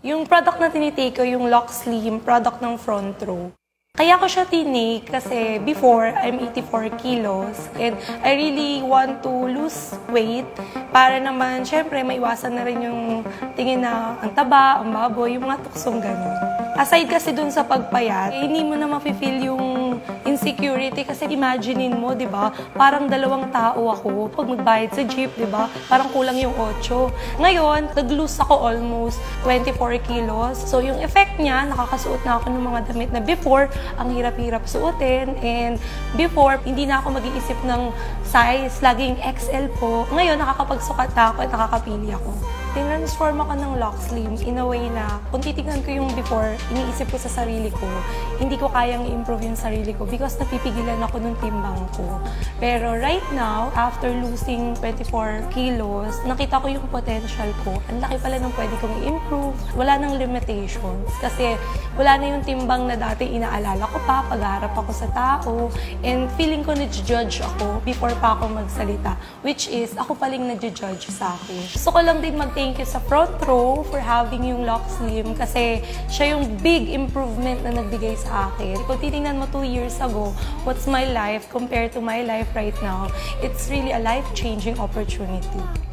Yung product na tinitake ko, yung Lock Slim, product ng Front Row. Kaya ko siya tinake kasi before, I'm 84 kilos and I really want to lose weight para naman, syempre, maiwasan na rin yung tingin na ang taba, ang baboy, yung mga tuksong gano'n. Aside kasi dun sa pagpayat, hindi mo na mafe-feel yung insecurity kasi imaginein mo, di ba? Parang dalawang tao ako. Pag magbayad sa jeep, di ba? Parang kulang yung 8. Ngayon, nag-lose ako almost 24 kilos. So, yung effect niya, nakakasuot na ako ng mga damit na before, ang hirap-hirap suotin. And before, hindi na ako mag-iisip ng size. Laging XL po. Ngayon, nakakapagsukat na ako at nakakapili ako. Tinransform ako ng Lock Slim in a way na kung titignan ko yung before, iniisip ko sa sarili ko, hindi ko kayang i-improve yung sarili ko because napipigilan ako ng timbang ko. Pero right now, after losing 24 kilos, nakita ko yung potential ko. Ang laki pala ng pwede kong i-improve. Wala nang limitations kasi wala na yung timbang na dati inaalala ko pa, pag-harap ako sa tao, and feeling ko na-judge ako before pa ako magsalita, which is ako paling na-judge sa akin. Gusto ko lang din mag-thank you sa Front Row for having yung Lock Slim kasi siya yung big improvement na nagbigay sa akin. Kung titingnan mo 2 years ago, what's my life compared to my life right now, it's really a life-changing opportunity.